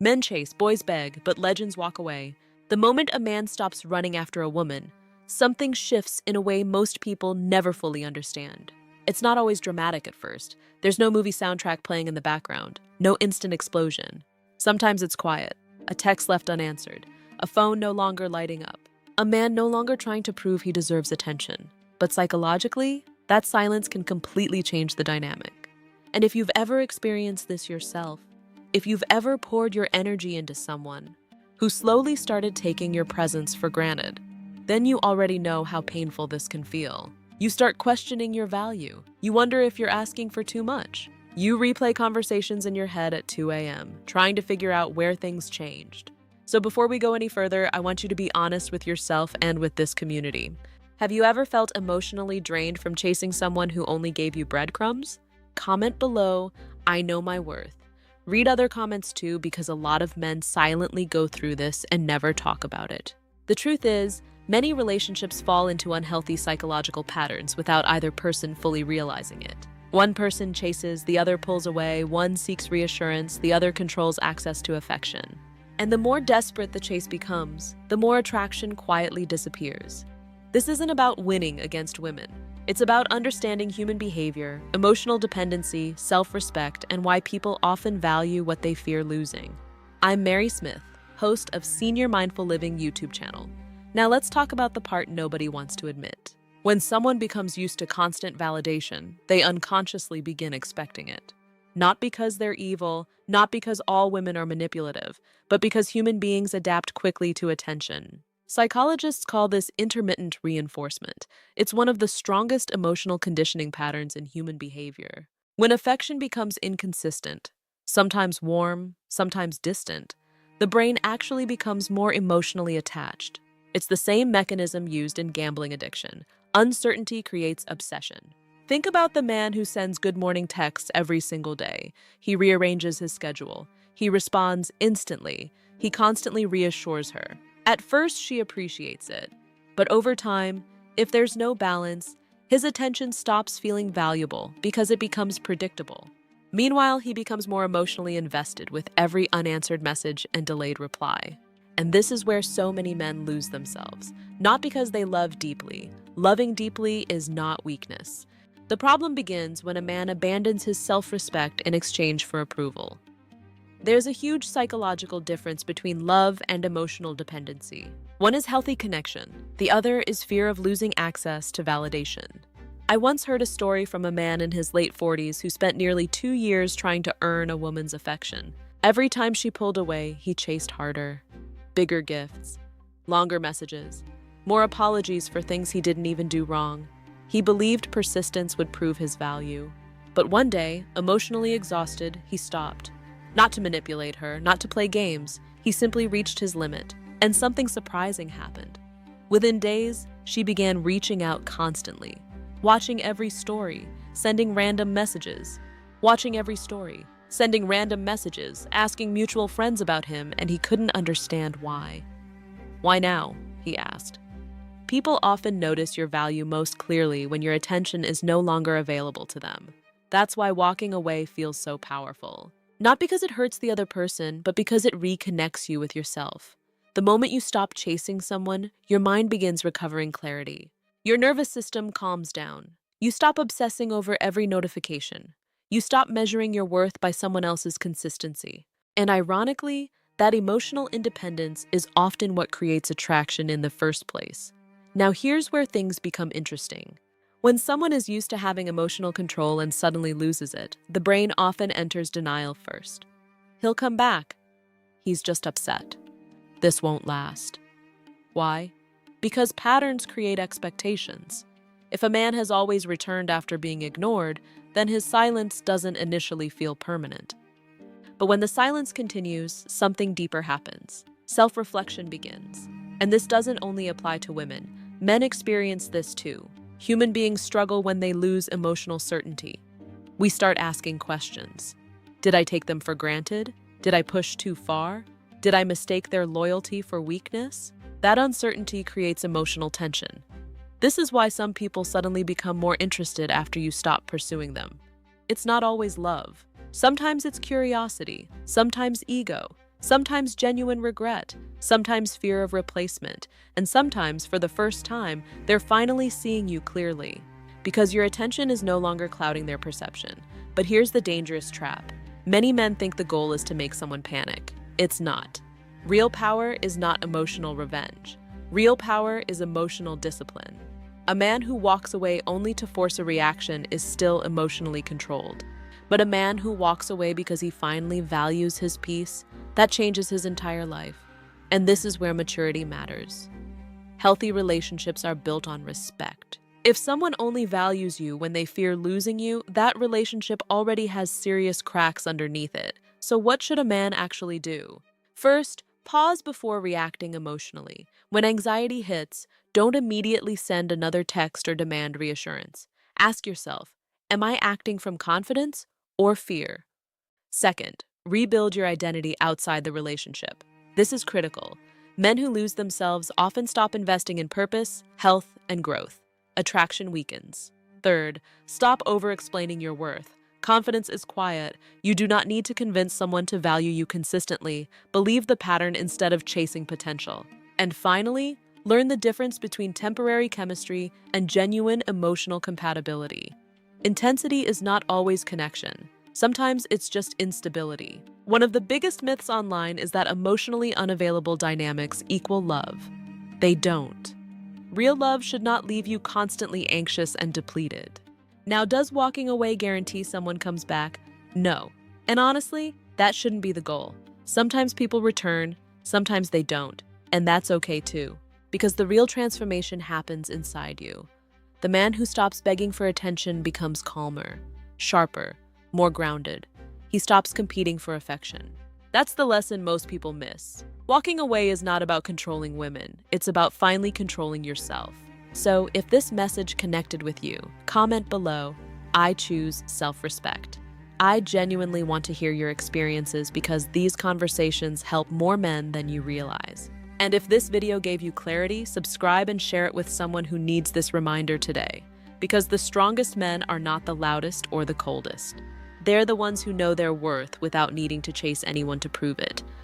Men chase, boys beg, but legends walk away. The moment a man stops running after a woman, something shifts in a way most people never fully understand. It's not always dramatic at first. There's no movie soundtrack playing in the background, no instant explosion. Sometimes it's quiet, a text left unanswered, a phone no longer lighting up, a man no longer trying to prove he deserves attention. But psychologically, that silence can completely change the dynamic. And if you've ever experienced this yourself, if you've ever poured your energy into someone who slowly started taking your presence for granted, then you already know how painful this can feel. You start questioning your value. You wonder if you're asking for too much. You replay conversations in your head at 2 a.m., trying to figure out where things changed. So before we go any further, I want you to be honest with yourself and with this community. Have you ever felt emotionally drained from chasing someone who only gave you breadcrumbs? Comment below, I know my worth. Read other comments too, because a lot of men silently go through this and never talk about it. The truth is, many relationships fall into unhealthy psychological patterns without either person fully realizing it. One person chases, the other pulls away, one seeks reassurance, the other controls access to affection. And the more desperate the chase becomes, the more attraction quietly disappears. This isn't about winning against women. It's about understanding human behavior, emotional dependency, self-respect, and why people often value what they fear losing. I'm Mary Smith, host of Senior Mindful Living YouTube channel. Now let's talk about the part nobody wants to admit. When someone becomes used to constant validation, they unconsciously begin expecting it. Not because they're evil, not because all women are manipulative, but because human beings adapt quickly to attention. Psychologists call this intermittent reinforcement. It's one of the strongest emotional conditioning patterns in human behavior. When affection becomes inconsistent, sometimes warm, sometimes distant, the brain actually becomes more emotionally attached. It's the same mechanism used in gambling addiction. Uncertainty creates obsession. Think about the man who sends good morning texts every single day. He rearranges his schedule. He responds instantly. He constantly reassures her. At first, she appreciates it. But over time, if there's no balance, his attention stops feeling valuable because it becomes predictable. Meanwhile, he becomes more emotionally invested with every unanswered message and delayed reply. And this is where so many men lose themselves. Not because they love deeply. Loving deeply is not weakness. The problem begins when a man abandons his self-respect in exchange for approval. There's a huge psychological difference between love and emotional dependency. One is healthy connection. The other is fear of losing access to validation. I once heard a story from a man in his late 40s who spent nearly 2 years trying to earn a woman's affection. Every time she pulled away, he chased harder. Bigger gifts, longer messages, more apologies for things he didn't even do wrong. He believed persistence would prove his value. But one day, emotionally exhausted, he stopped. Not to manipulate her, not to play games. He simply reached his limit, and something surprising happened. Within days, she began reaching out constantly, watching every story, sending random messages, asking mutual friends about him, and he couldn't understand why. Why now? He asked. People often notice your value most clearly when your attention is no longer available to them. That's why walking away feels so powerful. Not because it hurts the other person, but because it reconnects you with yourself. The moment you stop chasing someone, your mind begins recovering clarity. Your nervous system calms down. You stop obsessing over every notification. You stop measuring your worth by someone else's consistency. And ironically, that emotional independence is often what creates attraction in the first place. Now here's where things become interesting. When someone is used to having emotional control and suddenly loses it, the brain often enters denial first. He'll come back. He's just upset. This won't last. Why? Because patterns create expectations. If a man has always returned after being ignored, then his silence doesn't initially feel permanent. But when the silence continues, something deeper happens. Self-reflection begins. And this doesn't only apply to women. Men experience this too. Human beings struggle when they lose emotional certainty. We start asking questions. Did I take them for granted? Did I push too far? Did I mistake their loyalty for weakness? That uncertainty creates emotional tension. This is why some people suddenly become more interested after you stop pursuing them. It's not always love. Sometimes it's curiosity, sometimes ego, sometimes genuine regret, sometimes fear of replacement, and sometimes, for the first time, they're finally seeing you clearly. Because your attention is no longer clouding their perception. But here's the dangerous trap. Many men think the goal is to make someone panic. It's not. Real power is not emotional revenge. Real power is emotional discipline. A man who walks away only to force a reaction is still emotionally controlled. But a man who walks away because he finally values his peace, that changes his entire life. And this is where maturity matters. Healthy relationships are built on respect. If someone only values you when they fear losing you, that relationship already has serious cracks underneath it. So what should a man actually do? First, pause before reacting emotionally. When anxiety hits, don't immediately send another text or demand reassurance. Ask yourself, am I acting from confidence or fear? Second, rebuild your identity outside the relationship. This is critical. Men who lose themselves often stop investing in purpose, health, and growth. Attraction weakens. Third, stop over-explaining your worth. Confidence is quiet. You do not need to convince someone to value you consistently. Believe the pattern instead of chasing potential. And finally, learn the difference between temporary chemistry and genuine emotional compatibility. Intensity is not always connection. Sometimes it's just instability. One of the biggest myths online is that emotionally unavailable dynamics equal love. They don't. Real love should not leave you constantly anxious and depleted. Now, does walking away guarantee someone comes back? No. And honestly, that shouldn't be the goal. Sometimes people return, sometimes they don't. And that's okay too, because the real transformation happens inside you. The man who stops begging for attention becomes calmer, sharper, more grounded. He stops competing for affection. That's the lesson most people miss. Walking away is not about controlling women. It's about finally controlling yourself. So if this message connected with you, comment below, I choose self-respect. I genuinely want to hear your experiences because these conversations help more men than you realize. And if this video gave you clarity, subscribe and share it with someone who needs this reminder today. Because the strongest men are not the loudest or the coldest. They're the ones who know their worth without needing to chase anyone to prove it.